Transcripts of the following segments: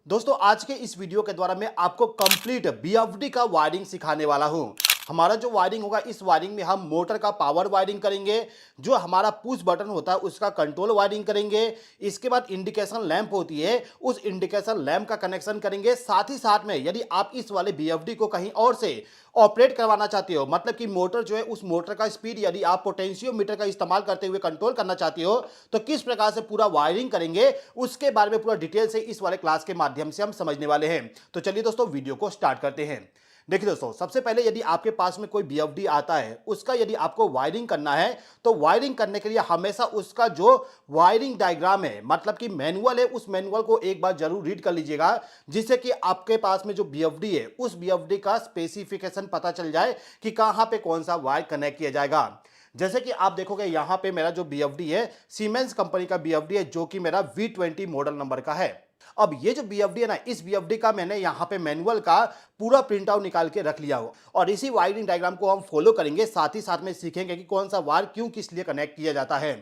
दोस्तों आज के इस वीडियो के द्वारा मैं आपको कंप्लीट बीएफडी का वायरिंग सिखाने वाला हूं। हमारा जो वायरिंग होगा इस वायरिंग में हम मोटर का पावर वायरिंग करेंगे, जो हमारा पुश बटन होता है उसका कंट्रोल वायरिंग करेंगे। इसके बाद इंडिकेशन लैंप होती है, उस इंडिकेशन लैंप का कनेक्शन करेंगे। साथ ही साथ में यदि आप इस वाले बीएफडी को कहीं और से ऑपरेट करवाना चाहते हो, मतलब कि मोटर जो है उस मोटर का स्पीड यदि आप पोटेंशियोमीटर का इस्तेमाल करते हुए कंट्रोल करना चाहते हो, तो किस प्रकार से पूरा वायरिंग करेंगे उसके बारे में पूरा डिटेल से इस वाले क्लास के माध्यम से हम समझने वाले हैं। तो चलिए दोस्तों वीडियो को स्टार्ट करते हैं। देखिए दोस्तों, सबसे पहले यदि आपके पास में कोई बीएफडी आता है, उसका यदि आपको वायरिंग करना है, तो वायरिंग करने के लिए हमेशा उसका जो वायरिंग डायग्राम है, मतलब कि मैनुअल है, उस मैनुअल को एक बार जरूर रीड कर लीजिएगा, जिससे कि आपके पास में जो बीएफडी है उस बीएफडी का स्पेसिफिकेशन पता चल जाए कि कहां पे कौन सा वायर कनेक्ट किया जाएगा। जैसे कि आप देखोगे यहां पे मेरा जो बीएफडी है सीमेंस कंपनी का बीएफडी है, जो कि मेरा V20 मॉडल नंबर का है। अब ये जो बीएफडी है ना, इस बीएफडी का मैंने यहाँ पे मैनुअल का पूरा प्रिंट आउट निकाल के रख लिया हो, और इसी वायरिंग डायग्राम को हम फॉलो करेंगे। साथ ही साथ में सीखेंगे कि कौन सा वायर क्यों किस लिए कनेक्ट किया जाता है।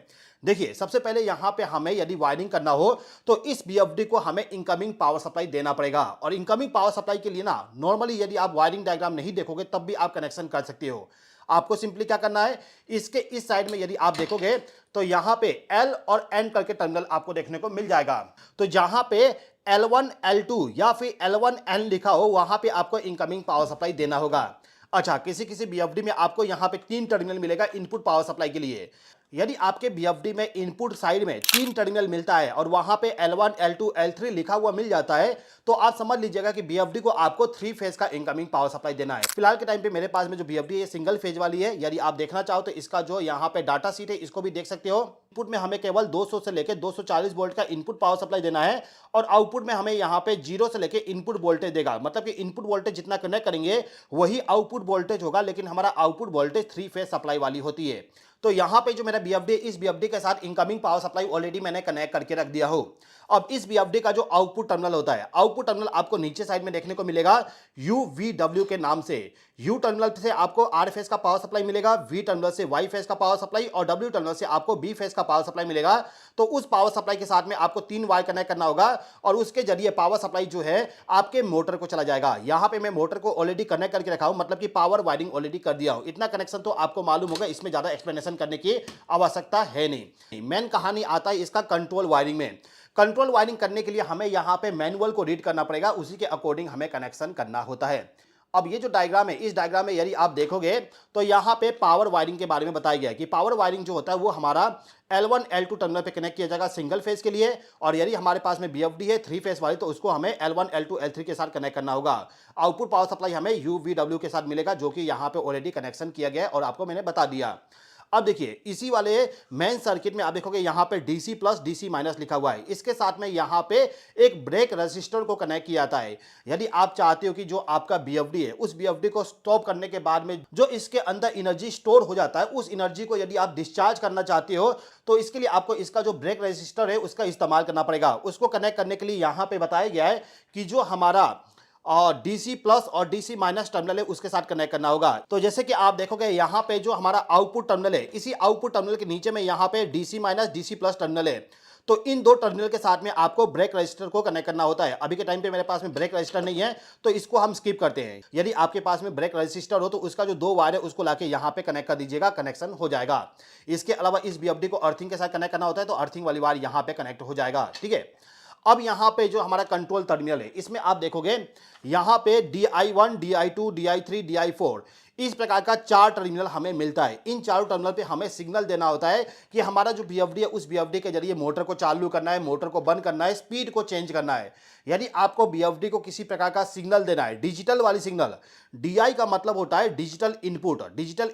देखिए, सबसे पहले यहाँ पे हमें यदि वायरिंग करना हो तो इस बीएफडी को हमें इनकमिंग पावर सप्लाई देना पड़ेगा, और इनकमिंग पावर सप्लाई के लिए ना नॉर्मली यदि आप वायरिंग डायग्राम नहीं देखोगे तब भी आप कनेक्शन कर सकते हो। आपको सिंपली क्या करना है, इसके इस साइड में यदि आप देखोगे तो यहां पे L और N करके टर्मिनल आपको देखने को मिल जाएगा। तो जहां पे L1 L2 या फिर L1 N लिखा हो, वहां पे आपको इनकमिंग पावर सप्लाई देना होगा। अच्छा, किसी किसी बीएफडी में आपको यहां पे 3 टर्मिनल मिलेगा इनपुट पावर सप्लाई के लिए। यदि आपके बीएफडी में इनपुट साइड में 3 टर्मिनल मिलता है और वहां पे L1 L2 L3 लिखा हुआ मिल जाता है, तो आप समझ लीजिएगा कि बीएफडी को आपको 3 फेज का इनकमिंग पावर सप्लाई देना है। फिलहाल के टाइम पे मेरे पास में जो बीएफडी है सिंगल फेज वाली है। यदि आप देखना चाहो तो इसका जो यहाँ पे डाटा शीट है इसको भी देख सकते हो। इनपुट में हमें केवल 200 से लेकर 240 वोल्ट का इनपुट पावर सप्लाई देना है, और आउटपुट में हमें यहाँ पे 0 से लेकर इनपुट वोल्टेज देगा। मतलब कि इनपुट वोल्टेज जितना कनेक्ट करेंगे वही आउटपुट वोल्टेज होगा, लेकिन हमारा आउटपुट वोल्टेज 3 फेज सप्लाई वाली होती है। तो यहां पे जो मेरा बीएफडी है, इस बीएफडी के साथ इनकमिंग पावर सप्लाई ऑलरेडी मैंने कनेक्ट करके रख दिया हो। अब इस बीएफडी का जो आउटपुट टर्मिनल होता है, आउटपुट टर्मिनल आपको नीचे साइड में देखने को मिलेगा UVW के नाम से। यू टर्मिनल से आपको R फेज का पावर सप्लाई मिलेगा, V टर्मिनल से Y फेज का पावर सप्लाई, और W टर्मिनल से आपको B फेज का पावर सप्लाई मिलेगा। तो उस पावर सप्लाई के साथ में आपको 3 वायर कनेक्ट करना होगा, और उसके जरिए पावर सप्लाई जो है आपके मोटर को चला जाएगा। यहां पे मैं मोटर को ऑलरेडी कनेक्ट करके रखा हूं, मतलब कि पावर वायरिंग ऑलरेडी कर दिया हूं। इतना कनेक्शन तो आपको मालूम होगा, इसमें ज्यादा एक्सप्लेनेशन करने की आवश्यकता है नहीं। मेन कहानी आता है इसका कंट्रोल वायरिंग में। कंट्रोल वायरिंग करने के लिए हमें यहां पे मैनुअल को रीड करना पड़ेगा, उसी के अकॉर्डिंग हमें कनेक्शन करना होता है। अब ये जो डायग्राम है, इस डायग्राम में यदि आप देखोगे तो यहां पे पावर वायरिंग के बारे में बताया गया है कि पावर वायरिंग जो होता है वो हमारा L1 L2 टर्मिनल पे कनेक्ट किया जाएगा सिंगल फेज के लिए, और यदि हमारे पास में बीएफडी है 3 फेज वाली, तो उसको हमें L1 L2 L3 के साथ कनेक्ट करना होगा। आउटपुट पावर सप्लाई हमें UVW के साथ मिलेगा, जो कि यहां पे ऑलरेडी कनेक्शन किया गया है और आपको मैंने बता दिया। अब देखिए, इसी वाले मेन सर्किट में आप देखोगे यहाँ पे DC प्लस DC माइनस लिखा हुआ है। इसके साथ में यहाँ पे एक ब्रेक रेजिस्टर को कनेक्ट किया जाता है। यदि आप चाहते हो कि जो आपका बीएफडी है उस बीएफडी को स्टॉप करने के बाद में जो इसके अंदर एनर्जी स्टोर हो जाता है, उस एनर्जी को यदि आप डिस्चार्ज करना चाहते हो, तो इसके लिए आपको इसका जो ब्रेक रेजिस्टर है उसका इस्तेमाल करना पड़ेगा। उसको कनेक्ट करने के लिए यहाँ पे बताया गया है कि जो हमारा और DC प्लस और DC माइनस टर्मिनल है उसके साथ कनेक्ट करना होगा। तो जैसे कि आप देखोगे यहाँ पे जो हमारा आउटपुट टर्मिनल है, इसी आउटपुट टर्मिनल के नीचे में यहाँ पे DC minus DC plus terminal है। तो इन दो टर्मिनल के साथ में आपको ब्रेक रजिस्टर को कनेक्ट करना होता है। अभी के टाइम पे मेरे पास में ब्रेक रजिस्टर नहीं है, तो इसको हम स्किप करते हैं। यदि आपके पास में ब्रेक रजिस्टर हो तो उसका जो 2 वायर है उसको लाके यहाँ पे कनेक्ट कर दीजिएगा, कनेक्शन हो जाएगा। इसके अलावा इस बीएफडी को अर्थिंग के साथ कनेक्ट करना होता है, तो अर्थिंग वाली वायर यहाँ पे कनेक्ट हो जाएगा। ठीक है, अब यहां पे जो हमारा कंट्रोल टर्मिनल है, इसमें आप देखोगे यहां पे DI1 DI2 DI3 DI4 इस प्रकार का 4 टर्मिनल हमें मिलता है। इन चारों टर्मिनल पे हमें सिग्नल देना होता है कि हमारा जो बीएफडी है उस बीएफडी के जरिए मोटर को चालू करना है, मोटर को बंद करना है, स्पीड को चेंज करना है। यदि आपको बीएफडी को किसी प्रकार का सिग्नल देना है, डिजिटल वाली सिग्नल, DI का मतलब होता है digital input 1, digital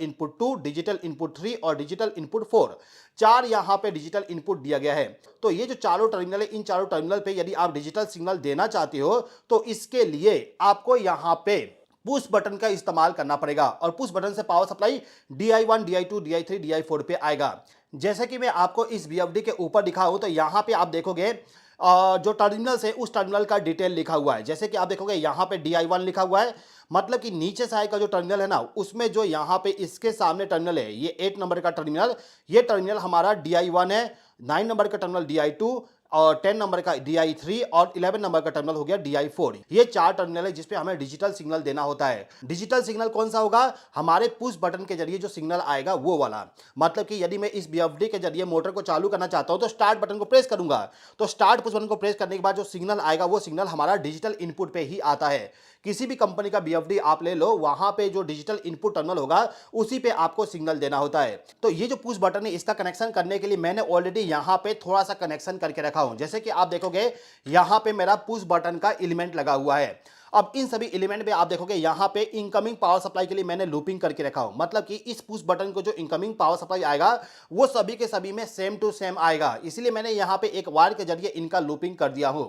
input 2, digital input 3 और डिजिटल इनपुट 4। 4 यहां पे डिजिटल इनपुट दिया गया है। तो ये जो चारों टर्मिनल है, इन चारों टर्मिनल पे यदि आप डिजिटल सिग्नल देना चाहते हो तो इसके लिए आपको यहां पे पुश बटन का इस्तेमाल करना पड़ेगा, और पुश बटन से power supply DI1 DI2 DI3 DI4 पे आएगा। जैसे कि मैं आपको इस बीएफडी के ऊपर दिखाऊं तो यहां पे आप देखोगे जो टर्मिनल है उस टर्मिनल का डिटेल लिखा हुआ है। जैसे कि आप देखोगे यहाँ पे DI1 लिखा हुआ है, मतलब कि नीचे साइड का जो टर्मिनल है ना, उसमें जो यहाँ पे इसके सामने टर्मिनल है, ये 8 नंबर का टर्मिनल, ये टर्मिनल हमारा DI1 है। 9 नंबर का टर्मिनल DI2 और 10 नंबर का DI3 और 11 नंबर का टर्मिनल हो गया DI4। ये 4 टर्मिनल है जिसपे हमें डिजिटल सिग्नल देना होता है। डिजिटल सिग्नल कौन सा होगा? हमारे पुश बटन के जरिए जो सिग्नल आएगा वो वाला। मतलब कि यदि मैं इस BFD के जरिए मोटर को चालू करना चाहता हूं तो स्टार्ट बटन को प्रेस करूंगा, तो स्टार्ट पुश बटन को प्रेस करने के बाद जो सिग्नल आएगा वो सिग्नल हमारा डिजिटल इनपुट पे ही आता है। किसी भी कंपनी का BFD आप ले लो, वहां पे जो डिजिटल इनपुट टर्मिनल होगा उसी पे आपको सिग्नल देना होता है। तो ये जो पुश बटन है इसका कनेक्शन करने के लिए मैंने ऑलरेडी यहां पे थोड़ा सा कनेक्शन करके रखा हूं। जैसे कि आप देखोगे यहां पे मेरा पुश बटन का एलिमेंट लगा हुआ है। अब इन सभी एलिमेंट पे आप देखोगे यहां पे इनकमिंग पावर सप्लाई के लिए मैंने लूपिंग करके रखा हूं। मतलब कि इस पुश बटन को जो इनकमिंग पावर सप्लाई आएगा वो सभी के सभी में सेम टू सेम आएगा, इसलिए मैंने यहां पे एक वायर के जरिए इनका लूपिंग कर दिया हूं।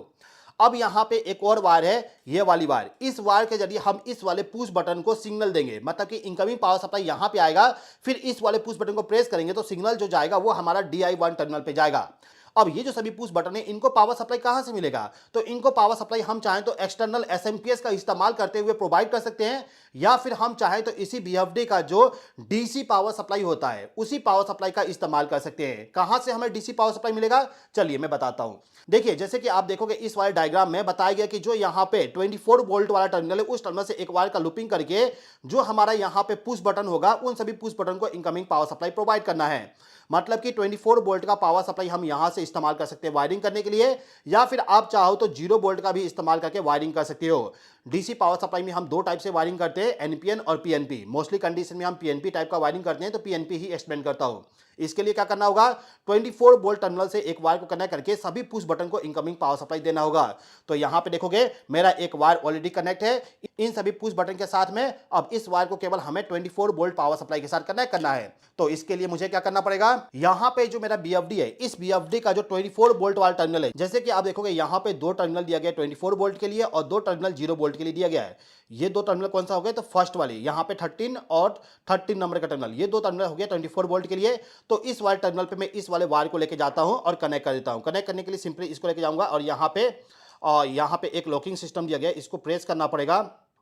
अब यहां पे एक और वायर है, ये वाली वायर। इस वायर के जरिए हम इस वाले पुश बटन को सिग्नल देंगे। मतलब कि इनकमिंग पावर सप्लाई यहां पे आएगा, फिर इस वाले पुश बटन को प्रेस करेंगे तो सिग्नल जो जाएगा वो हमारा DI1 टर्मिनल पे जाएगा। अब ये जो सभी पुश बटन है इनको पावर सप्लाई कहां से मिलेगा? तो इनको पावर सप्लाई हम चाहें तो एक्सटर्नल SMPS का इस्तेमाल करते हुए प्रोवाइड कर सकते हैं, या फिर हम चाहें तो इसी BFD का जो DC पावर सप्लाई होता है उसी पावर सप्लाई का इस्तेमाल कर सकते हैं। कहां से हमें DC पावर सप्लाई मिलेगा? चलिए मैं बताता हूं। देखिए, जैसे कि आप देखोगे इस वाले डायग्राम में बताया गया कि जो यहाँ पे 24 वोल्ट वाला टर्मिनल है उस टर्मिनल से एक वायर का लूपिंग करके जो हमारा यहाँ पे पुश बटन होगा उन सभी पुश बटन को इनकमिंग पावर सप्लाई प्रोवाइड करना है। मतलब कि 24 वोल्ट का पावर सप्लाई हम यहां से इस्तेमाल कर सकते हैं वायरिंग करने के लिए, या फिर आप चाहो तो 0 वोल्ट का भी इस्तेमाल करके वायरिंग कर सकते हो। डीसी पावर सप्लाई में हम दो टाइप से वायरिंग करते हैं, एनपीएन और पीएनपी। मोस्टली कंडीशन में हम पीएनपी टाइप का वायरिंग करते हैं, तो पीएनपी ही एक्सप्लेन करता हूं। इसके लिए क्या करना होगा? 24 वोल्ट टर्मिनल से एक वायर को कनेक्ट करके सभी पुश बटन को इनकमिंग पावर सप्लाई देना होगा। तो यहां पे देखोगे मेरा एक वायर ऑलरेडी कनेक्ट है इन सभी पुश बटन के साथ में। अब इस वायर को केवल हमें 24 वोल्ट पावर सप्लाई के साथ कनेक्ट करना है। तो इसके लिए मुझे क्या करना पड़ेगा? यहां पे जो मेरा BFD है, इस BFD का जो 24 वोल्ट वाला टर्मिनल है, जैसे कि आप देखोगे यहां पे दो टर्मिनल दिया गया है 24 वोल्ट के लिए और दो टर्मिनल 0 वोल्ट के लिए दिया गया है। ये दो टर्मिनल कौन सा हो गया? तो फर्स्ट वाले यहां पे 13 और 13 नंबर का टर्मिनल, ये दो टर्मिनल हो गया 24 वोल्ट के लिए। तो इस वाले टर्मिनल पे मैं इस वाले वायर को लेके जाता हूं और कनेक्ट कर देता हूं। कनेक्ट करने के लिए सिंपली इसको लेके जाऊंगा और यहां पे एक लॉकिंग सिस्टम दिया गया है, इसको प्रेस करना पड़ेगा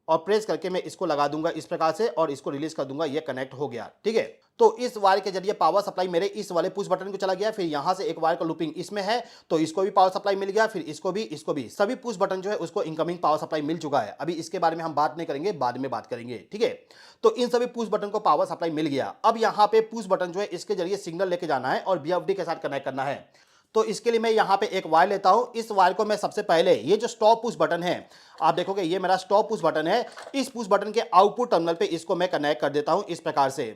और प्रेस करके मैं इसको लगा दूंगा इस प्रकार से और इसको रिलीज कर दूंगा। ये कनेक्ट हो गया, ठीक है। तो इस वायर के जरिए पावर सप्लाई मेरे इस वाले पुश बटन को चला गया। फिर यहां से एक वायर का लूपिंग इसमें है तो इसको भी पावर सप्लाई मिल गया, फिर इसको भी सभी पुश बटन जो है उसको इनकमिंग पावर सप्लाई मिल चुका है। अभी इसके बारे में हम बात नहीं करेंगे, बाद में बात करेंगे, ठीक है। तो इन सभी पुश बटन को पावर सप्लाई मिल गया। अब यहाँ पे पुश बटन जो है इसके जरिए सिग्नल लेके जाना है और BFD के साथ कनेक्ट करना है। तो इसके लिए मैं यहाँ पे एक वायर लेता हूँ। इस वायर को मैं सबसे पहले ये जो स्टॉप पुश बटन है, आप देखोगे ये मेरा स्टॉप पुश बटन है, इस पुश बटन के आउटपुट टर्मिनल पे इसको मैं कनेक्ट कर देता हूँ इस प्रकार से।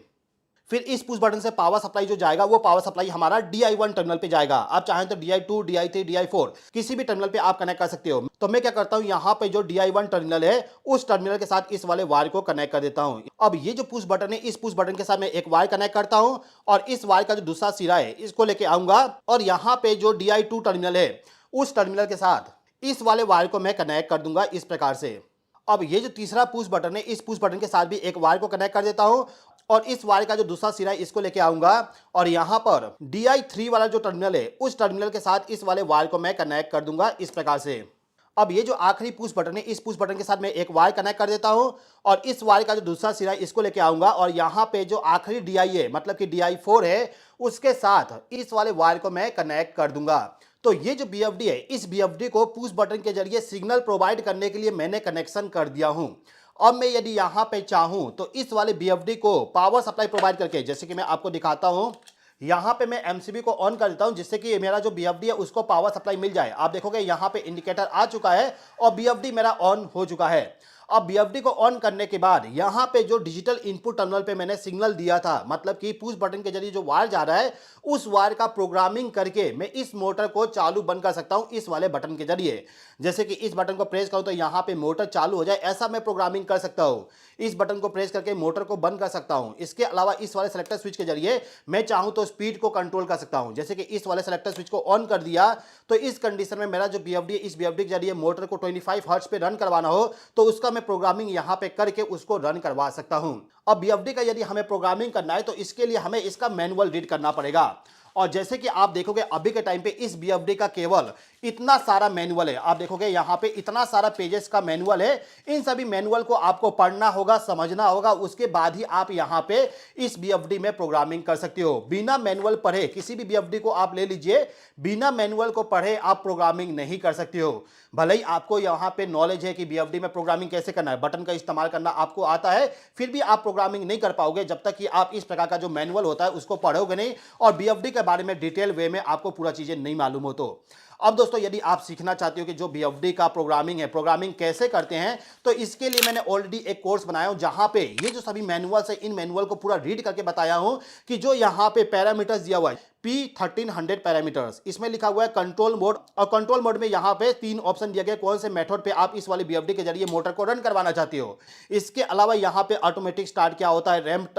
फिर इस पुश बटन से पावर सप्लाई जो जाएगा वो पावर सप्लाई हमारा DI1 टर्मिनल पे जाएगा। आप चाहें तो DI2, DI3, DI4 किसी भी टर्मिनल पे आप कनेक्ट कर सकते हो। तो मैं क्या करता हूं, यहाँ पे जो DI1 टर्मिनल है उस टर्मिनल के साथ इस वाले वायर को कनेक्ट कर देता हूं। अब ये जो पुश बटन है, इस पुश बटन के साथ मैं एक वायर कनेक्ट करता हूं और इस वायर का जो दूसरा सिरा है इसको लेके आऊंगा और यहाँ पे जो DI2 टर्मिनल है उस टर्मिनल के साथ इस वाले वायर को मैं कनेक्ट कर दूंगा इस प्रकार से। अब ये जो तीसरा पुश बटन है, इस पुश बटन के साथ भी एक वायर को कनेक्ट कर देता हूं और इस वायर का जो दूसरा सिरा है इसको लेके आऊंगा और यहां पर DI3 वाला जो टर्मिनल है उस टर्मिनल के साथ इस वाले वायर को मैं कनेक्ट कर दूंगा इस प्रकार से। अब ये जो आखिरी पुश बटन है, इस पुश बटन के साथ मैं एक वायर कनेक्ट कर देता हूं और इस वायर का जो दूसरा सिरा है इसको लेके आऊंगा और यहां पे जो आखिरी DI है मतलब कि DI4 है उसके साथ इस वाले वायर को मैं कनेक्ट कर दूंगा। तो ये जो BFD है, इस BFD को पुश बटन के जरिए सिग्नल प्रोवाइड करने के लिए मैंने कनेक्शन कर दिया हूं। अब मैं यदि यहां पे चाहूं तो इस वाले BFD को पावर सप्लाई प्रोवाइड करके, जैसे कि मैं आपको दिखाता हूं, यहां पे मैं MCB को ऑन कर देता हूं जिससे कि मेरा जो BFD है उसको पावर सप्लाई मिल जाए। आप देखोगे यहां पे इंडिकेटर आ चुका है और BFD मेरा ऑन हो चुका है। अब BFD को ऑन करने के बाद यहां पे जो डिजिटल इनपुट टर्मिनल पे मैंने सिग्नल दिया था, मतलब कि पुश बटन के जरिए जो वायर जा रहा है उस वायर का प्रोग्रामिंग करके मैं इस मोटर को चालू बंद कर सकता हूं इस वाले बटन के जरिए। जैसे कि इस बटन को प्रेस करूं तो यहां पे मोटर चालू हो जाए, ऐसा मैं प्रोग्रामिंग कर सकता हूं। इस बटन को प्रेस करके मोटर को बंद कर सकता हूं। इसके अलावा इस वाले सेलेक्टर स्विच के जरिए मैं चाहूं तो स्पीड को कंट्रोल कर सकता हूं। जैसे कि इस वाले सेलेक्टर स्विच को ऑन कर दिया तो इस कंडीशन में मेरा जो BFD है, इस BFD के जरिए मोटर को 25 हर्ट्ज पे रन करवाना हो तो उसका मैं प्रोग्रामिंग यहां पे करके उसको रन करवा सकता हूं। अब बीएफडी का यदि हमें प्रोग्रामिंग करना है तो इसके लिए हमें इसका मैनुअल रीड करना पड़ेगा। और जैसे कि आप देखोगे अभी के टाइम पे इस बीएफडी का केवल इतना सारा मैनुअल है, आप देखोगे यहां पे इतना सारा पेजेस का मैनुअल है। इन सभी मैनुअल को आपको पढ़ना होगा, समझना होगा, उसके बाद ही आप यहां पे इस बीएफडी में प्रोग्रामिंग कर सकते हो। बिना मैनुअल पढ़े किसी भी बीएफडी को आप ले लीजिए, बिना मैनुअल को पढ़े आप प्रोग्रामिंग नहीं कर सकते हो। भले ही आपको यहां पे नॉलेज है कि बीएफडी में प्रोग्रामिंग कैसे करना है, बटन का इस्तेमाल करना आपको आता है, फिर भी आप प्रोग्रामिंग नहीं कर पाओगे जब तक कि आप इस प्रकार का जो मैनुअल होता है उसको पढ़ोगे नहीं और बीएफडी के बारे में डिटेल वे में आपको पूरा चीजें नहीं मालूम हो। तो अब दोस्तों यदि आप सीखना चाहते हो कि जो बीएफडी का प्रोग्रामिंग है, प्रोग्रामिंग कैसे करते हैं, तो इसके लिए मैंने ऑलरेडी एक कोर्स बनाया हूं जहां पे ये जो सभी मैनुअल्स है इन मैनुअल को पूरा रीड करके बताया हूं कि जो यहां पे पैरामीटर्स दिया हुआ है P1300 पैरामीटर्स, इसमें लिखा हुआ है कंट्रोल मोड, और कंट्रोल मोड में यहां पे 3 ऑप्शन दिया गया कौन से मेथड पे आप इस वाले बीएफडी के जरिए मोटर को रन करवाना चाहते हो। इसके अलावा यहां पे ऑटोमेटिक स्टार्ट क्या होता है, रैंप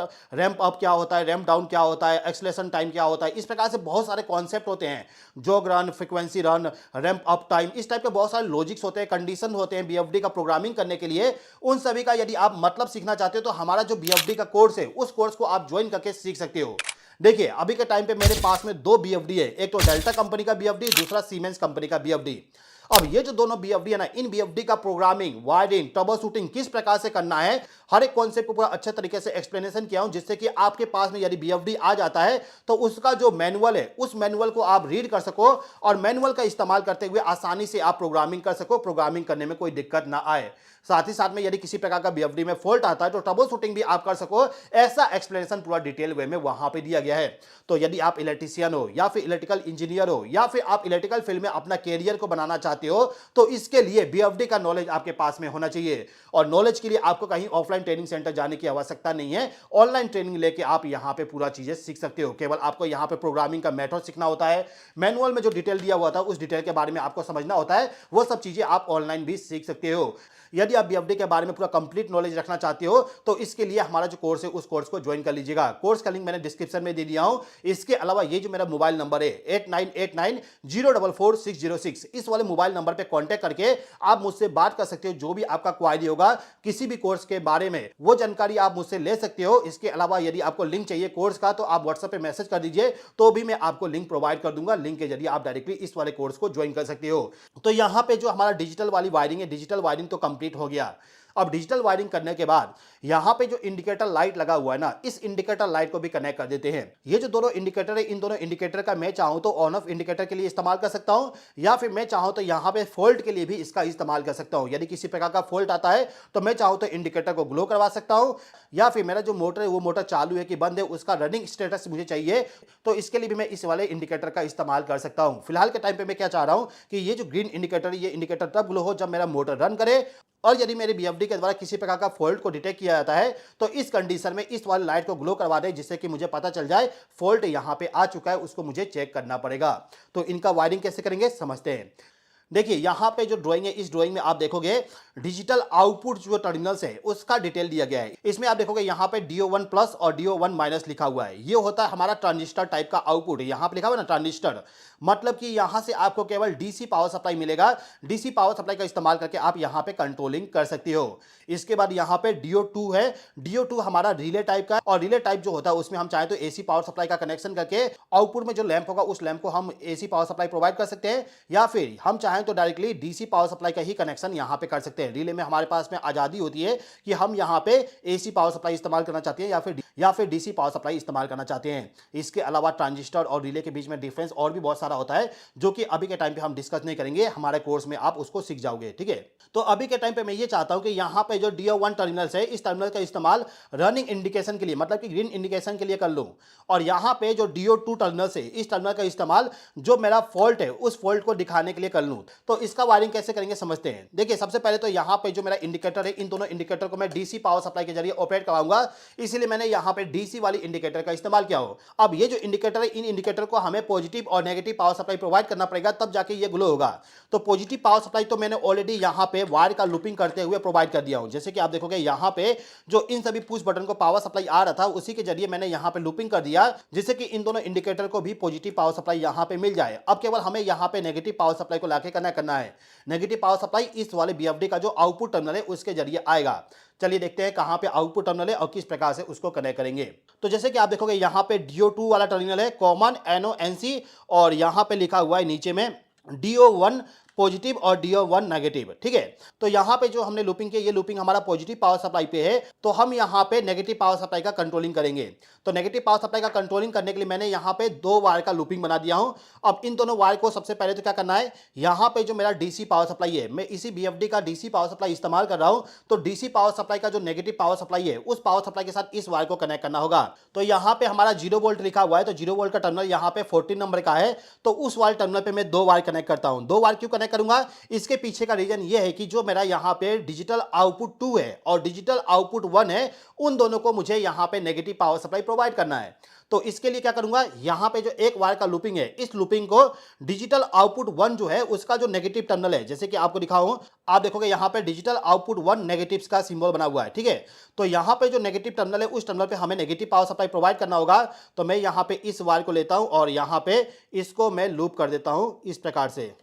अप क्या होता है, रैंप डाउन क्या होता है, एक्सेलेरेशन टाइम क्या होता है, इस प्रकार से बहुत सारे कॉन्सेप्ट होते हैं। Jog run, frequency run, ramp up time, इस टाइप के बहुत सारे लॉजिक्स होते हैं, कंडीशन होते हैं बीएफडी का प्रोग्रामिंग करने के लिए। उन सभी का यदि आप मतलब सीखना चाहते हो तो हमारा जो बीएफडी का कोर्स है उस कोर्स को आप ज्वाइन करके सीख सकते हो। देखिए अभी के टाइम पे मेरे पास में 2 बीएफडी है, एक तो डेल्टा कंपनी का बीएफडी, दूसरा सीमेंस कंपनी का बीएफडी। अब ये जो दोनों बीएफडी है ना, इन बीएफडी का प्रोग्रामिंग, वायरिंग, ट्रबल शूटिंग किस प्रकार से करना है, हर एक कॉन्सेप्ट को पूरा अच्छे तरीके से एक्सप्लेनेशन किया हूं, जिससे कि आपके पास में यदि बीएफडी आ जाता है तो उसका जो मैनुअल है उस मैनुअल को आप रीड कर सको और मैनुअल का इस्तेमाल करते हुए आसानी से आप प्रोग्रामिंग कर सको, प्रोग्रामिंग करने में कोई दिक्कत ना आए। साथ ही साथ में यदि किसी प्रकार का बीएफडी में फॉल्ट आता है तो ट्रबल शूटिंग भी आप कर सको, ऐसा एक्सप्लेनेशन पूरा डिटेल वे में वहां पे दिया गया है। तो यदि आप इलेक्ट्रीशियन हो या फिर इलेक्ट्रिकल इंजीनियर हो या फिर आप इलेक्ट्रिकल फील्ड में अपना कैरियर को बनाना चाहते हो तो इसके लिए बीएफडी का नॉलेज आपके पास में होना चाहिए। और नॉलेज के लिए आपको कहीं ऑफलाइन ट्रेनिंग सेंटर जाने की आवश्यकता नहीं है, ऑनलाइन ट्रेनिंग लेके आप यहां पे पूरा चीजें सीख सकते हो। केवल आपको यहां पे प्रोग्रामिंग का मेथड सीखना होता है, मैनुअल में जो डिटेल दिया हुआ था उस डिटेल के बारे में आपको समझना होता है, वो सब चीजें आप ऑनलाइन भी सीख सकते हो। यदि आप बीएफडी के बारे में पूरा कंप्लीट नॉलेज रखना चाहते हो तो इसके लिए हमारा जो कोर्स है उस कोर्स को ज्वाइन कर लीजिएगा। कोर्स का लिंक मैंने डिस्क्रिप्शन में दे दिया हूं। इसके अलावा ये जो मेरा मोबाइल नंबर है 8989044606, इस वाले मोबाइल नंबर पे कांटेक्ट करके आप मुझसे बात कर सकते हो। जो भी आपका क्वारी होगा किसी भी कोर्स के बारे में वो जानकारी आप मुझसे ले सकते हो। इसके अलावा यदि आपको लिंक चाहिए कोर्स का तो आप व्हाट्सएप पे मैसेज कर दीजिए, तो भी मैं आपको लिंक प्रोवाइड कर दूंगा। लिंक के जरिए आप डायरेक्टली इस वाले कोर्स को ज्वाइन कर सकते हो। तो यहां पे जो हमारा डिजिटल वाली वायरिंग है, डिजिटल वायरिंग तो कंप्लीट हो गया। अब डिजिटल वायरिंग करने के बाद यहां पे जो इंडिकेटर लाइट लगा हुआ है ना, इस इंडिकेटर लाइट को भी कनेक्ट कर देते हैं। ये जो दोनों इंडिकेटर है, इन दोनों इंडिकेटर का मैं चाहूं तो ऑन ऑफ इंडिकेटर के लिए इस्तेमाल कर सकता हूं, या फिर मैं चाहूं तो यहां पे फॉल्ट के लिए भी इसका इस्तेमाल कर सकता हूं। यदि किसी प्रकार का फॉल्ट आता है तो मैं चाहूं तो इंडिकेटर को ग्लो करवा सकता हूं, या फिर मेरा जो मोटर है वो मोटर चालू है कि बंद है उसका रनिंग स्टेटस मुझे चाहिए, तो इसके लिए भी मैं इस वाले इंडिकेटर का इस्तेमाल कर सकता हूं। फिलहाल के टाइम पे मैं क्या चाह रहा हूं कि ये जो ग्रीन इंडिकेटर है, ये इंडिकेटर तब ग्लो हो जब मेरा मोटर रन करे, और यदि मेरे बीएफडी के द्वारा किसी प्रकार का फॉल्ट को डिटेक्ट किया जाता है तो इस कंडीशन में इस वाली लाइट को ग्लो करवा दे, जिससे कि मुझे पता चल जाए फॉल्ट यहां पे आ चुका है, उसको मुझे चेक करना पड़ेगा। तो इनका वायरिंग कैसे करेंगे समझते हैं। देखिए यहां पे जो ड्राइंग है, इस ड्राइंग में आप देखोगे डिजिटल आउटपुट जो टर्मिनल्स है उसका डिटेल दिया गया है। इसमें आप देखोगे यहां पे DO1 प्लस और DO1 माइनस लिखा हुआ है। ये होता है हमारा ट्रांजिस्टर टाइप का आउटपुट है। यहां पे लिखा हुआ है ना ट्रांजिस्टर, मतलब कि यहां से आपको केवल डीसी पावर सप्लाई मिलेगा। डीसी पावर सप्लाई का इस्तेमाल करके आप यहां पे कंट्रोलिंग कर सकते हो। इसके बाद यहां पे DO2 है। DO2 हमारा रिले टाइप का, और रिले टाइप जो होता है उसमें हम चाहे तो एसी पावर सप्लाई का कनेक्शन करके आउटपुट में जो लैंप होगा उस लैंप को हम एसी पावर सप्लाई प्रोवाइड कर सकते हैं, या फिर हम चाहें तो डायरेक्टली डीसी पावर सप्लाई का ही कनेक्शन यहां पे कर सकते हैं। रिले में हमारे पास में आजादी होती है कि हम यहां पे एसी पावर सप्लाई इस्तेमाल करना चाहते हैं या फिर डीसी पावर सप्लाई इस्तेमाल करना चाहते हैं। इसके अलावा ट्रांजिस्टर और रिले के बीच में डिफरेंस और भी बहुत सारा होता है, जो कि अभी के टाइम पे हम डिस्कस नहीं करेंगे, हमारे कोर्स में आप उसको सीख जाओगे। ठीक है, तो अभी के टाइम पे मैं ये चाहता हूं कि यहां पे जो DO1 टर्मिनल्स है, इस टर्मिनल का इस्तेमाल रनिंग इंडिकेशन के लिए, मतलब कि ग्रीन इंडिकेशन के लिए कर लूं, और यहां पे जो DO2 टर्मिनल्स है, इस टर्मिनल का इस्तेमाल जो मेरा फॉल्ट है उस फॉल्ट को दिखाने के लिए कर लूं। तो इसका वायरिंग कैसे करेंगे समझते हैं। देखिए सबसे पहले तो यहां पे जो मेरा इंडिकेटर है, इन दोनों इंडिकेटर को मैं डीसी पावर सप्लाई के जरिए ऑपरेट कराऊंगा, इसलिए मैंने यहां पे डीसी वाली इंडिकेटर का इस्तेमाल किया हो। अब ये जो इंडिकेटर है, इन इंडिकेटर को हमें पॉजिटिव और नेगेटिव पावर सप्लाई प्रोवाइड करना पड़ेगा, तब जाके ये ग्लो होगा। तो पॉजिटिव पावर सप्लाई तो मैंने ऑलरेडी यहां पे वायर का लूपिंग करते हुए प्रोवाइड कर दिया हूं। जैसे कि आप देखोगे यहां पे जो इन सभी पुश बटन को पावर सप्लाई आ रहा था, उसी के जरिए मैंने यहां पे लूपिंग कर दिया, जिससे कि इन दोनों इंडिकेटर को भी पॉजिटिव पावर सप्लाई यहां पे मिल जाए। अब केवल हमें यहां पे नेगेटिव पावर सप्लाई को लाके कनेक्ट करना है। नेगेटिव पावर सप्लाई इस वाले बीएफडी का जो आउटपुट टर्मिनल है उसके जरिए आएगा। चलिए देखते हैं कहां पे आउटपुट टर्मिनल है और किस प्रकार से उसको कनेक्ट करेंगे। तो जैसे कि आप देखोगे यहां पे DO2 वाला टर्मिनल है, कॉमन NONC, और यहां पे लिखा हुआ है नीचे में DO1 पॉजिटिव और DO1 नेगेटिव। ठीक है, तो यहां पे जो हमने लूपिंग की, ये लूपिंग हमारा पॉजिटिव पावर सप्लाई पे है, तो हम यहां पे नेगेटिव पावर सप्लाई का कंट्रोलिंग करेंगे। तो नेगेटिव पावर सप्लाई का कंट्रोलिंग करने के लिए मैंने यहां पे 2 वायर का लूपिंग बना दिया हूं। अब इन दोनों वायर को सबसे पहले तो क्या करना है, यहां पे जो मेरा डीसी पावर सप्लाई है, मैं इसी बीएफडी का डीसी पावर सप्लाई इस्तेमाल कर रहा हूं, तो डीसी पावर सप्लाई का जो नेगेटिव पावर सप्लाई है उस पावर सप्लाई के साथ इस वायर को कनेक्ट करना होगा। तो यहां पे हमारा 0 वोल्ट लिखा हुआ है, तो 0 वोल्ट का टर्मिनल यहां पे 14 नंबर का है, तो उस वाले टर्मिनल पे मैं 2 वायर कनेक्ट करता हूं। 2 वायर क्यों कनेक्ट करूंगा, इसके पीछे का रीजन ये है कि जो मेरा यहां पे डिजिटल आउटपुट 2 है और डिजिटल आउटपुट 1 है, उन दोनों को मुझे यहां पे नेगेटिव पावर सप्लाई प्रोवाइड करना है। तो इसके लिए क्या करूंगा, यहां पे जो एक वायर का लूपिंग है, इस लूपिंग को डिजिटल आउटपुट 1 जो है उसका जो नेगेटिव टर्मिनल है, जैसे कि आपको दिखाऊं, आप देखोगे यहां पे डिजिटल आउटपुट 1 नेगेटिव्स का सिंबल बना हुआ है। ठीक है, तो यहां पे जो नेगेटिव टर्मिनल है उस टर्मिनल पे हमें नेगेटिव पावर सप्लाई प्रोवाइड करना होगा। तो मैं यहां पे इस वायर को लेता हूं और यहां पे इसको मैं लूप कर देता हूं इस प्रकार से,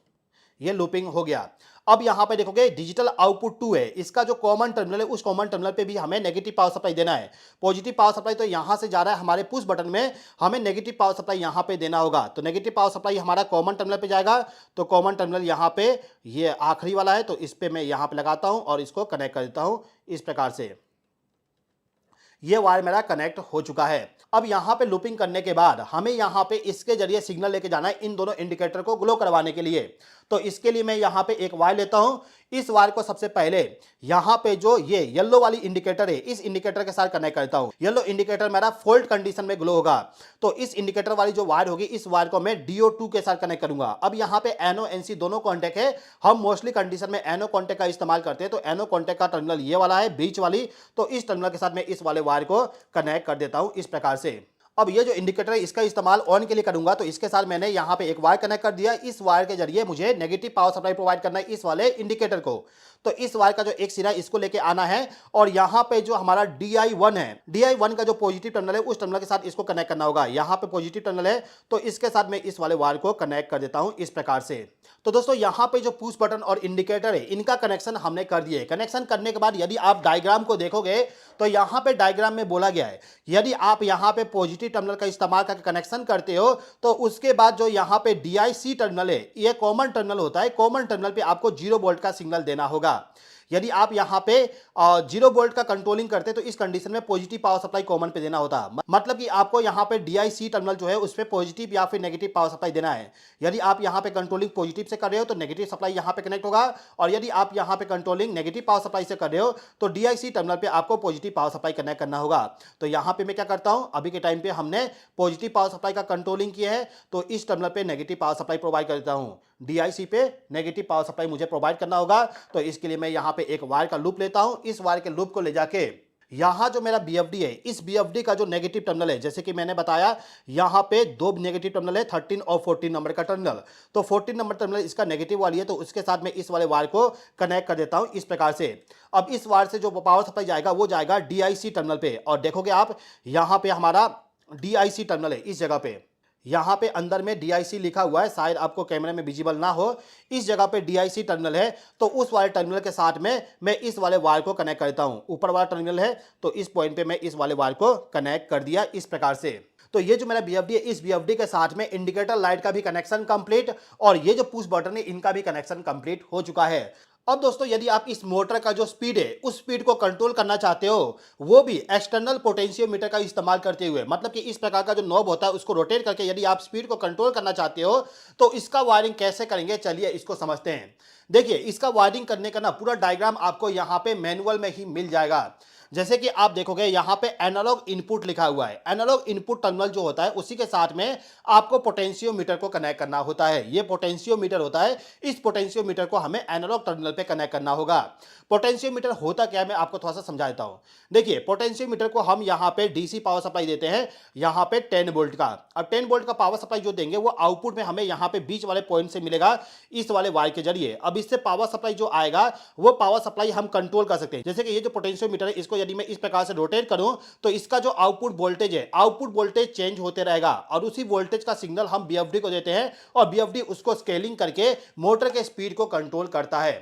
ये लूपिंग हो गया। अब यहां पे देखोगे डिजिटल आउटपुट 2 है, इसका जो कॉमन टर्मिनल है उस कॉमन टर्मिनल पे भी हमें नेगेटिव पावर सप्लाई देना है। पॉजिटिव पावर सप्लाई तो यहां से जा रहा है हमारे पुश बटन में, हमें नेगेटिव पावर सप्लाई यहां पे देना होगा। तो नेगेटिव पावर सप्लाई हमारा कॉमन टर्मिनल पे जाएगा, तो कॉमन टर्मिनल यहां पे ये आखिरी वाला है, तो इस पे मैं यहां पे लगाता हूं और इसको कनेक्ट कर देता हूं इस प्रकार से। ये वायर मेरा कनेक्ट हो चुका है। अब यहां पे लूपिंग करने के बाद हमें यहां पे इसके जरिए सिग्नल लेके जाना है इन दोनों इंडिकेटर को ग्लो करवाने के लिए। तो इसके लिए मैं यहां पे एक वायर लेता हूं, इस वायर को सबसे पहले यहां पे जो ये येलो वाली इंडिकेटर है, इस इंडिकेटर के साथ कनेक्ट करता हूं। येलो इंडिकेटर मेरा फॉल्ट कंडीशन में ग्लो होगा, तो इस इंडिकेटर वाली जो वायर होगी, इस वायर को मैं DO2 के साथ कनेक्ट करूंगा। अब यहां पे NONC दोनों कॉन्टेक्ट है, हम मोस्टली कंडीशन में NO कॉन्टेक्ट का इस्तेमाल करते हैं, तो NO कॉन्टेक्ट का टर्मिनल ये वाला है बीच वाली, तो इस टर्मिनल के साथ मैं इस वाले वायर को कनेक्ट कर देता हूं इस प्रकार से। अब ये जो इंडिकेटर है इसका इस्तेमाल ऑन के लिए करूंगा, तो इसके साथ मैंने यहां पे एक वायर कनेक्ट कर दिया। इस वायर के जरिए मुझे नेगेटिव पावर सप्लाई प्रोवाइड करना है इस वाले इंडिकेटर को। तो इस वायर का जो एक सिरा इसको लेके आना है और यहां पे जो हमारा DI1 है, DI1 का जो पॉजिटिव टर्मिनल है उस टर्मिनल के साथ इसको कनेक्ट करना होगा। यहां पे पॉजिटिव टर्मिनल है, तो इसके साथ मैं इस वाले वायर को कनेक्ट कर देता हूं इस प्रकार से। तो दोस्तों यहां पे जो पुश बटन और इंडिकेटर है इनका कनेक्शन हमने कर दिया है। कनेक्शन करने के बाद यदि आप डायग्राम को देखोगे तो यहां पे डायग्राम में बोला गया है, यदि आप यहां पे पॉजिटिव टर्मिनल का इस्तेमाल करके कनेक्शन करते हो तो उसके बाद जो यहां पे DIC टर्मिनल है, ये कॉमन टर्मिनल होता है, कॉमन टर्मिनल पे आपको 0 वोल्ट का सिग्नल देना होगा। यदि आप यहां पे 0 वोल्ट का कंट्रोलिंग करते तो इस कंडीशन में पॉजिटिव पावर सप्लाई कॉमन पे देना होता, मतलब कि आपको यहां पे DIC टर्मिनल जो है उस पे पॉजिटिव या फिर नेगेटिव पावर सप्लाई देना है। यदि आप यहां पे कंट्रोलिंग पॉजिटिव से कर रहे हो तो नेगेटिव सप्लाई यहां पे कनेक्ट होगा, और यदि आप यहां पे कंट्रोलिंग नेगेटिव पावर सप्लाई से कर रहे हो तो DIC टर्मिनल पे आपको पॉजिटिव पावर सप्लाई कनेक्ट करना होगा। तो यहां पे मैं क्या करता हूं, अभी के टाइम पे हमने पॉजिटिव पावर सप्लाई का कंट्रोलिंग किया है, तो इस टर्मिनल पे नेगेटिव पावर सप्लाई प्रोवाइड कर देता हूं। DIC पे नेगेटिव पावर सप्लाई मुझे प्रोवाइड करना होगा, तो इसके लिए मैं यहां पे एक वायर का लूप लेता हूं। इस वायर के लूप को ले जाके यहां जो मेरा BFD है, इस BFD का जो नेगेटिव टर्मिनल है, जैसे कि मैंने बताया यहां पे 2 नेगेटिव टर्मिनल है, 13 और 14 नंबर का टर्मिनल। तो 14 नंबर टर्मिनल इसका नेगेटिव वाली है, तो उसके साथ मैं इस वाले वायर को कनेक्ट कर देता हूं इस प्रकार से। अब इस वायर से जो पावर सप्लाई जाएगा वो जाएगा DIC टर्मिनल पे, और देखोगे आप यहां पे हमारा DIC टर्मिनल है, इस जगह पे यहां पे अंदर में DIC लिखा हुआ है, शायद आपको कैमरे में विजिबल ना हो, इस जगह पे DIC टर्मिनल है, तो उस वाले टर्मिनल के साथ में मैं इस वाले वायर को कनेक्ट करता हूं। ऊपर वाला टर्मिनल है, तो इस पॉइंट पे मैं इस वाले वायर को कनेक्ट कर दिया इस प्रकार से। तो ये जो मेरा BFD है, इस BFD के साथ में इंडिकेटर लाइट का भी कनेक्शन कंप्लीट, और ये जो पुश बटन है इनका भी कनेक्शन कंप्लीट हो चुका है। अब दोस्तों यदि आप इस मोटर का जो स्पीड है उस स्पीड को कंट्रोल करना चाहते हो, वो भी एक्सटर्नल पोटेंशियोमीटर का इस्तेमाल करते हुए, मतलब कि इस प्रकार का जो नॉब होता है उसको रोटेट करके यदि आप स्पीड को कंट्रोल करना चाहते हो तो इसका वायरिंग कैसे करेंगे, चलिए इसको समझते हैं। देखिए इसका वायरिंग करने का ना पूरा डायग्राम आपको यहाँ पे मैनुअल में ही मिल जाएगा। जैसे कि आप देखोगे यहाँ पे एनालॉग इनपुट लिखा हुआ है, एनालॉग इनपुट टर्मिनल जो होता है उसी के साथ में आपको पोटेंशियोमीटर को कनेक्ट करना होता है। ये पोटेंशियोमीटर होता है, इस पोटेंशियोमीटर को हमें एनालॉग टर्मिनल पे कनेक्ट करना होगा। पोटेंशियोमीटर होता क्या है मैं आपको थोड़ा सा समझा देता हूं। देखिए पोटेंशियोमीटर को हम यहाँ पे डीसी पावर सप्लाई देते हैं, यहाँ पे 10 वोल्ट का। अब 10 वोल्ट का पावर सप्लाई जो देंगे वो आउटपुट में हमें यहाँ पे बीच वाले पॉइंट से मिलेगा इस वाले वायर के जरिए। अब इससे पावर सप्लाई जो आएगा वो पावर सप्लाई हम कंट्रोल कर सकते हैं। जैसे कि ये जो पोटेंशियोमीटर है इसको को यदि मैं इस प्रकार से रोटेट करूं तो इसका जो आउटपुट वोल्टेज है, आउटपुट वोल्टेज चेंज होते रहेगा और उसी वोल्टेज का सिग्नल हम बीएफडी को देते हैं और बीएफडी उसको स्केलिंग करके मोटर के स्पीड को कंट्रोल करता है।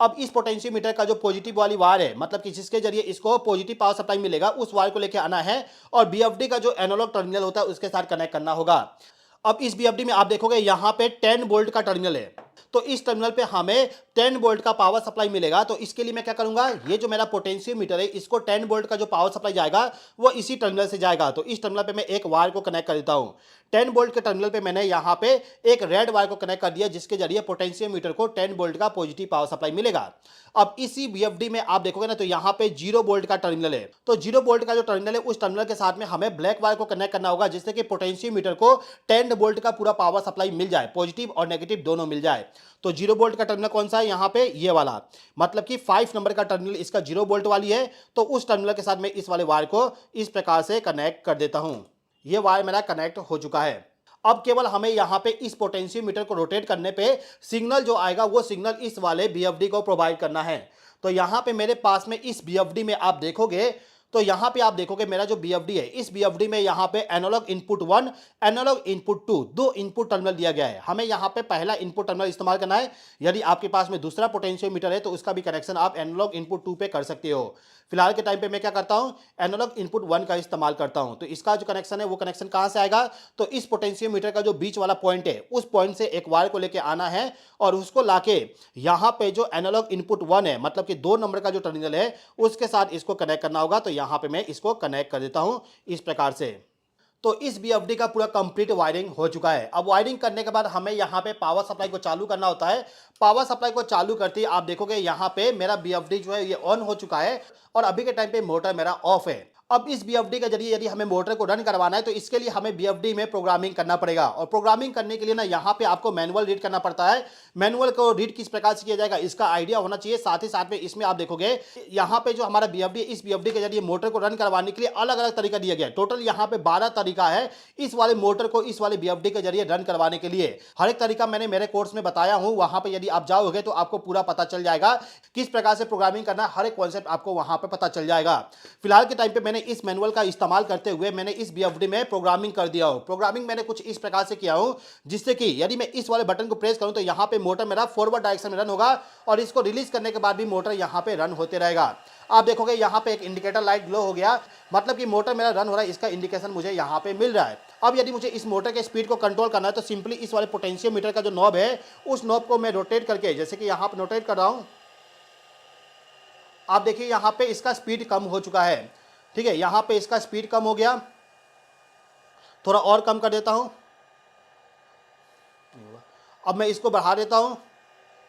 अब इस पोटेंशियोमीटर का जो पॉजिटिव वाली वायर है, मतलब कि जिसके जरिए इसको पॉजिटिव पावर सप्लाई मिलेगा, उस वायर को लेके आना है और बीएफडी का जो एनालॉग टर्मिनल होता है उसके साथ कनेक्ट करना होगा। अब इस बीएफडी में आप देखोगे यहां पे 10 वोल्ट का टर्मिनल है, तो इस टर्मिनल पे हमें 10 वोल्ट का पावर सप्लाई मिलेगा। तो इसके लिए मैं क्या करूंगा, ये जो मेरा पोटेंशियोमीटर है इसको 10 वोल्ट का जो पावर सप्लाई जाएगा वो इसी टर्मिनल से जाएगा। तो इस टर्मिनल पे मैं एक वायर को कनेक्ट कर देता हूं। 10 वोल्ट के टर्मिनल पे मैंने यहाँ पे एक रेड वायर को कनेक्ट कर दिया जिसके जरिए पोटेंशियोमीटर को 10 वोल्ट का पॉजिटिव पावर सप्लाई मिलेगा। अब इसी बीएफडी में आप देखोगे ना तो यहाँ पे 0 वोल्ट का टर्मिनल है, तो 0 वोल्ट का जो टर्मिनल है उस टर्मिनल के साथ में हमें ब्लैक वायर को कनेक्ट करना होगा जिससे कि पोटेंशियोमीटर को 10 वोल्ट का पूरा पावर सप्लाई मिल जाए, पॉजिटिव और नेगेटिव दोनों मिल जाए। तो 0 वोल्ट का टर्मिनल कौन सा है, यहाँ पे ये वाला, मतलब कि 5 नंबर का टर्मिनल इसका 0 वोल्ट वाली है। तो उस टर्मिनल के साथ मैं इस वाले वायर को इस प्रकार से कनेक्ट कर देता हूं। ये वायर मेरा कनेक्ट हो चुका है। अब केवल हमें यहाँ पे इस पोटेंशियोमीटर को रोटेट करने पे सिग्नल जो आएगा वो सिग्नल इस वाले बीएफडी को प्रोवाइड करना है। तो यहाँ पे मेरे पास में इस बीएफडी में आप देखोगे तो यहाँ पे आप देखोगे मेरा जो बीएफडी है, इस बीएफडी में यहाँ पे एनालॉग इनपुट 1, एनालॉग इनपुट 2, दो इनपुट टर्मिनल दिया गया है। हमें यहाँ पे पहला इनपुट टर्मिनल इस्तेमाल करना है। यदि आपके पास में दूसरा पोटेंशियोमीटर है तो उसका भी कनेक्शन आप एनालॉग इनपुट 2 पे कर सकते हो। फिलहाल के टाइम पे मैं क्या करता हूँ, एनालॉग इनपुट 1 का इस्तेमाल करता हूँ। तो इसका जो कनेक्शन है वो कनेक्शन कहाँ से आएगा, तो इस पोटेंशियोमीटर का जो बीच वाला पॉइंट है उस पॉइंट से एक वायर को लेके आना है और उसको लाके यहाँ पे जो एनालॉग इनपुट 1 है, मतलब कि 2 नंबर का जो टर्मिनल है उसके साथ इसको कनेक्ट करना होगा। तो यहाँ पे मैं इसको कनेक्ट कर देता हूँ इस प्रकार से। तो इस बीएफडी का पूरा कंप्लीट वायरिंग हो चुका है। अब वायरिंग करने के बाद हमें यहाँ पे पावर सप्लाई को चालू करना होता है। पावर सप्लाई को चालू करते ही आप देखोगे यहाँ पे मेरा बीएफडी जो है ये ऑन हो चुका है और अभी के टाइम पे मोटर मेरा ऑफ है। अब इस बीएफडी के जरिए यदि हमें मोटर को रन करवाना है तो इसके लिए हमें बीएफडी में प्रोग्रामिंग करना पड़ेगा और प्रोग्रामिंग करने के लिए ना यहाँ पे आपको मैनुअल रीड करना पड़ता है। मैनुअल को रीड किस प्रकार से किया जाएगा इसका आइडिया होना चाहिए। साथ ही साथ में इसमें आप देखोगे यहाँ पे जो हमारा बीएफडी, इस बीएफडी के जरिए मोटर को रन करवाने के लिए अलग अलग तरीका दिया गया है। टोटल यहाँ पे 12 तरीका है इस वाले मोटर को इस वाले बीएफडी के जरिए रन करवाने के लिए। हर एक तरीका मैंने मेरे कोर्स में बताया हूँ, वहां पे यदि आप जाओगे तो आपको पूरा पता चल जाएगा किस प्रकार से प्रोग्रामिंग करना है। हर एक कॉन्सेप्ट आपको वहां पे पता चल जाएगा। फिलहाल के टाइम पे मैंने इस मैनुअल का इस्तेमाल करते हुए मैंने इस बीएफडी में प्रोग्रामिंग कर दिया हूं। प्रोग्रामिंग मैंने कुछ इस प्रकार से किया हूं जिससे कि यदि मैं इस वाले बटन को प्रेस करूं तो यहां पे मोटर मेरा फॉरवर्ड डायरेक्शन में रन होगा और इसको रिलीज करने के बाद भी मोटर यहां पे रन होते रहेगा। आप देखोगे यहां पे एक इंडिकेटर लाइट ग्लो हो गया, मतलब कि मोटर मेरा रन हो रहा है, इसका इंडिकेशन मुझे यहां पे मिल रहा है। अब यदि मुझे इस मोटर के स्पीड को कंट्रोल करना है तो सिंपली इस वाले पोटेंशियोमीटर का जो नॉब है उस नॉब को मैं रोटेट करके, जैसे कि यहां पे रोटेट कर रहा हूं, आप देखिए यहां पे इसका स्पीड कम हो चुका है। ठीक है, यहां पे इसका स्पीड कम हो गया, थोड़ा और कम कर देता हूं। अब मैं इसको बढ़ा देता हूं,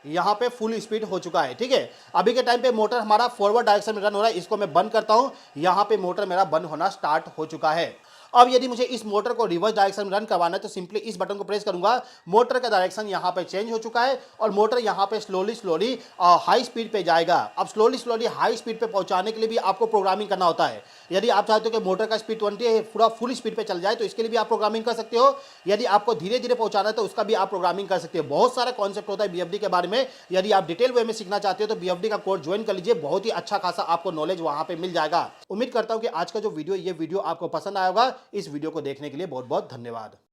यहां पे फुल स्पीड हो चुका है। ठीक है, अभी के टाइम पे मोटर हमारा फॉरवर्ड डायरेक्शन में रन हो रहा है। इसको मैं बंद करता हूं, यहां पे मोटर मेरा बंद होना स्टार्ट हो चुका है। अब यदि मुझे इस मोटर को रिवर्स डायरेक्शन में रन करवाना है तो सिंपली इस बटन को प्रेस करूंगा, मोटर का डायरेक्शन यहां पे चेंज हो चुका है और मोटर यहां पे स्लोली हाई स्पीड पे जाएगा। अब स्लोली हाई स्पीड पे पहुंचाने के लिए भी आपको प्रोग्रामिंग करना होता है। यदि आप चाहते हो कि मोटर का स्पीड 20 है, पूरा फुल स्पीड पे चल जाए, तो इसके लिए भी आप प्रोग्रामिंग कर सकते हो। यदि आपको धीरे धीरे पहुंचाना है तो उसका भी आप प्रोग्रामिंग कर सकते हो। बहुत सारा कॉन्सेप्ट होता है बीएफडी के बारे में। यदि आप डिटेल वे में सीखना चाहते हो तो बीएफडी का कोर्स ज्वाइन कर लीजिए, बहुत ही अच्छा खासा आपको नॉलेज वहां पे मिल जाएगा। उम्मीद करता हूं कि आज का जो वीडियो, ये वीडियो आपको पसंद आया होगा। इस वीडियो को देखने के लिए बहुत बहुत धन्यवाद।